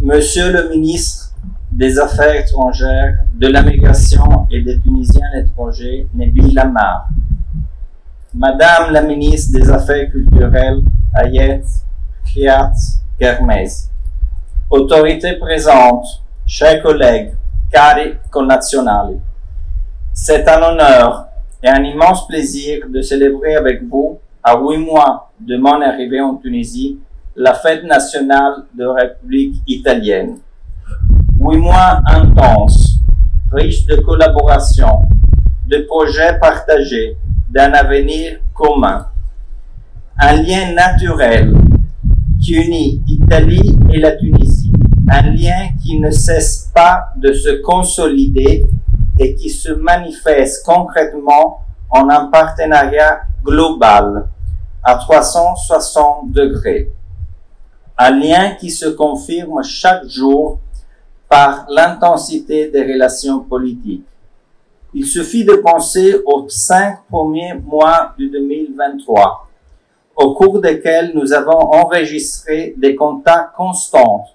Monsieur le ministre des Affaires étrangères, de la Migration et des Tunisiens à l'étranger, Nabil Lamar, Madame la ministre des Affaires culturelles, Ayet Khiat Germez, autorités présentes, chers collègues, cari connazionali, c'est un honneur et un immense plaisir de célébrer avec vous, à 8 mois de mon arrivée en Tunisie, la fête nationale de la République italienne. 8 mois intenses, riches de collaboration, de projets partagés, d'un avenir commun. Un lien naturel qui unit l'Italie et la Tunisie. Un lien qui ne cesse pas de se consolider et qui se manifeste concrètement en un partenariat global à 360 degrés. Un lien qui se confirme chaque jour par l'intensité des relations politiques. Il suffit de penser aux 5 premiers mois de 2023, au cours desquels nous avons enregistré des contacts constants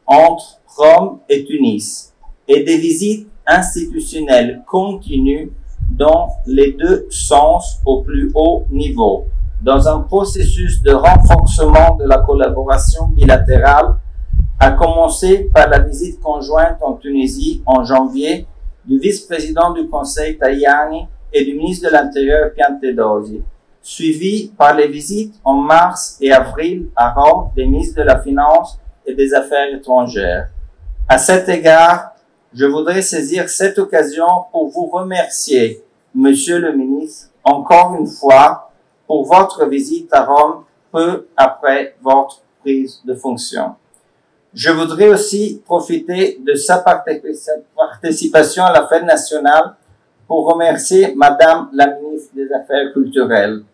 entre Rome et Tunis et des visites institutionnelles continues dans les deux sens au plus haut niveau, dans un processus de renforcement de la collaboration bilatérale, à commencer par la visite conjointe en Tunisie en janvier du vice-président du Conseil Tajani et du ministre de l'Intérieur Piantedosi, suivi par les visites en mars et avril à Rome des ministres de la Finance et des Affaires étrangères. À cet égard, je voudrais saisir cette occasion pour vous remercier, Monsieur le ministre, encore une fois, pour votre visite à Rome peu après votre prise de fonction. Je voudrais aussi profiter de sa participation à la fête nationale pour remercier Madame la ministre des Affaires culturelles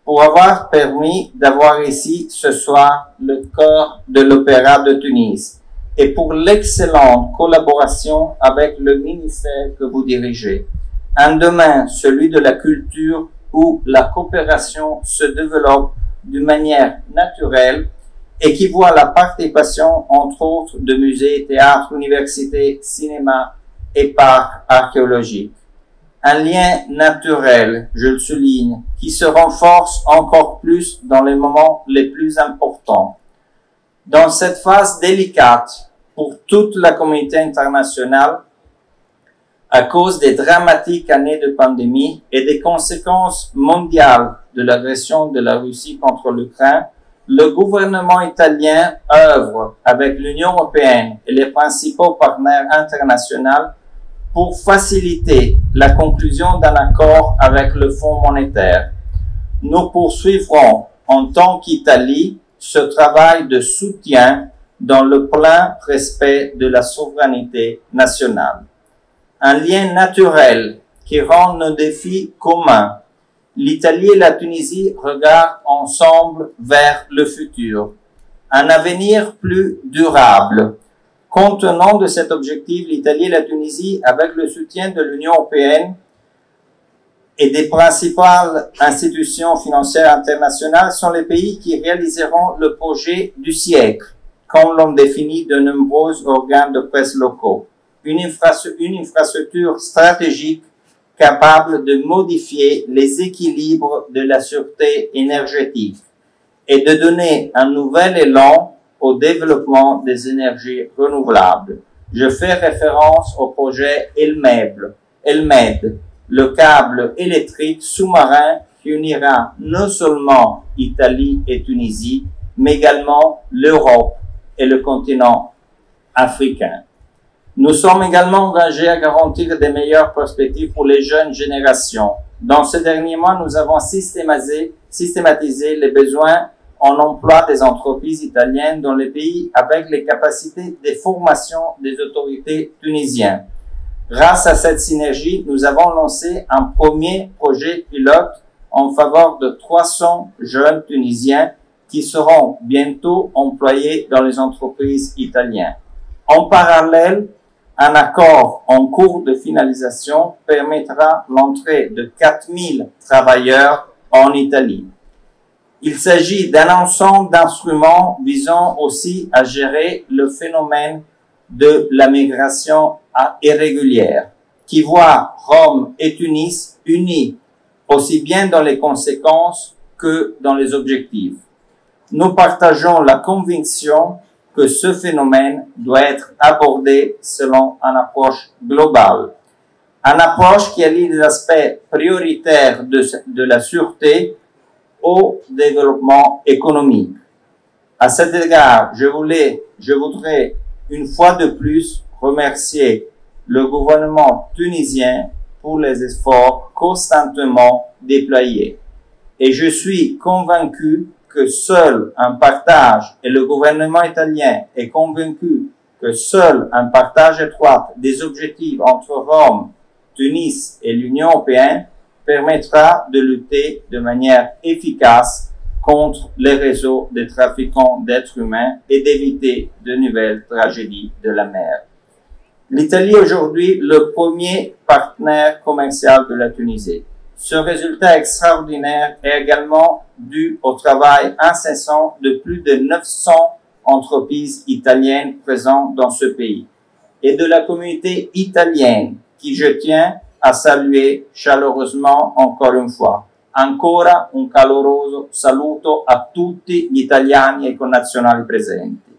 pour avoir permis d'avoir ici ce soir le chœur de l'Opéra de Tunis et pour l'excellente collaboration avec le ministère que vous dirigez. Un domaine, celui de la culture, où la coopération se développe d'une manière naturelle et qui voit la participation, entre autres, de musées, théâtres, universités, cinéma et parcs archéologiques. Un lien naturel, je le souligne, qui se renforce encore plus dans les moments les plus importants. Dans cette phase délicate pour toute la communauté internationale, à cause des dramatiques années de pandémie et des conséquences mondiales de l'agression de la Russie contre l'Ukraine, le gouvernement italien œuvre avec l'Union européenne et les principaux partenaires internationaux pour faciliter la conclusion d'un accord avec le Fonds monétaire. Nous poursuivrons en tant qu'Italie ce travail de soutien dans le plein respect de la souveraineté nationale. Un lien naturel qui rend nos défis communs. L'Italie et la Tunisie regardent ensemble vers le futur. Un avenir plus durable. Compte tenu de cet objectif, l'Italie et la Tunisie, avec le soutien de l'Union européenne et des principales institutions financières internationales, sont les pays qui réaliseront le projet du siècle, comme l'ont défini de nombreux organes de presse locaux. Une infrastructure stratégique capable de modifier les équilibres de la sûreté énergétique et de donner un nouvel élan au développement des énergies renouvelables. Je fais référence au projet ELMED, le câble électrique sous-marin qui unira non seulement Italie et Tunisie, mais également l'Europe et le continent africain. Nous sommes également engagés à garantir des meilleures perspectives pour les jeunes générations. Dans ces derniers mois, nous avons systématisé les besoins en emploi des entreprises italiennes dans les pays avec les capacités de formation des autorités tunisiennes. Grâce à cette synergie, nous avons lancé un premier projet pilote en faveur de 300 jeunes Tunisiens qui seront bientôt employés dans les entreprises italiennes. En parallèle, un accord en cours de finalisation permettra l'entrée de 4000 travailleurs en Italie. Il s'agit d'un ensemble d'instruments visant aussi à gérer le phénomène de la migration irrégulière, qui voit Rome et Tunis unis aussi bien dans les conséquences que dans les objectifs. Nous partageons la conviction que ce phénomène doit être abordé selon une approche globale, une approche qui allie les aspects prioritaires de la sûreté au développement économique. À cet égard, je voudrais une fois de plus remercier le gouvernement tunisien pour les efforts constamment déployés. Et je suis convaincu que seul un partage, et le gouvernement italien est convaincu que seul un partage étroit des objectifs entre Rome, Tunis et l'Union européenne permettra de lutter de manière efficace contre les réseaux de trafiquants d'êtres humains et d'éviter de nouvelles tragédies de la mer. L'Italie est aujourd'hui le premier partenaire commercial de la Tunisie. Ce résultat extraordinaire est également dû au travail incessant de plus de 900 entreprises italiennes présentes dans ce pays et de la communauté italienne qui je tiens à saluer chaleureusement encore une fois. Ancora un caloroso saluto a tutti gli italiani e connazionali presenti.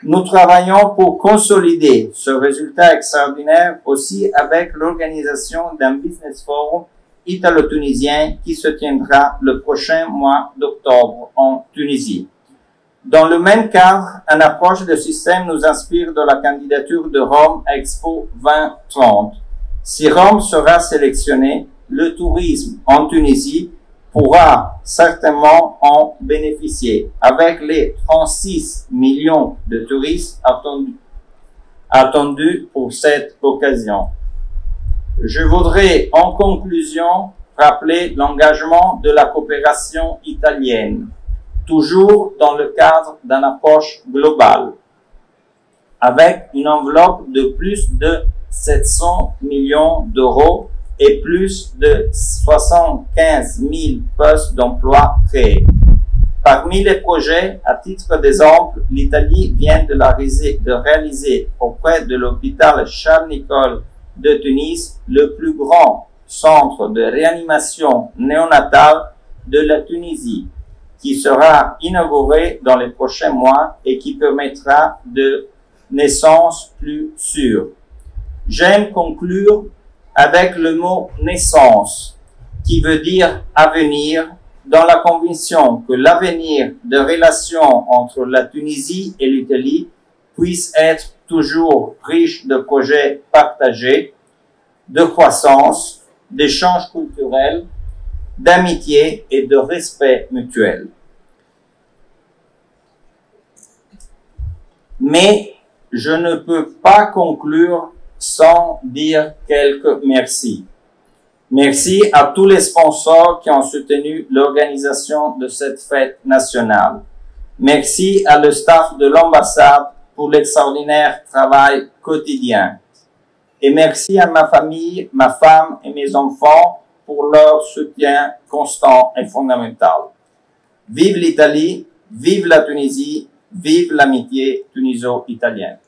Nous travaillons pour consolider ce résultat extraordinaire aussi avec l'organisation d'un business forum italo-tunisien qui se tiendra le prochain mois d'octobre en Tunisie. Dans le même cadre, une approche de système nous inspire de la candidature de Rome à Expo 2030. Si Rome sera sélectionné, le tourisme en Tunisie pourra certainement en bénéficier avec les 36 millions de touristes attendus pour cette occasion. Je voudrais en conclusion rappeler l'engagement de la coopération italienne, toujours dans le cadre d'une approche globale, avec une enveloppe de plus de 700 millions d'euros et plus de 75 000 postes d'emploi créés. Parmi les projets, à titre d'exemple, l'Italie vient de réaliser auprès de l'hôpital Charles-Nicolle de Tunis le plus grand centre de réanimation néonatale de la Tunisie, qui sera inauguré dans les prochains mois et qui permettra de naissances plus sûres. J'aime conclure avec le mot naissance, qui veut dire avenir, dans la conviction que l'avenir de relations entre la Tunisie et l'Italie puisse être toujours riche de projets partagés, de croissance, d'échanges culturels, d'amitié et de respect mutuel. Mais je ne peux pas conclure sans dire quelques merci. Merci à tous les sponsors qui ont soutenu l'organisation de cette fête nationale. Merci à le staff de l'ambassade pour l'extraordinaire travail quotidien. Et merci à ma famille, ma femme et mes enfants pour leur soutien constant et fondamental. Vive l'Italie, vive la Tunisie, vive l'amitié tuniso-italienne.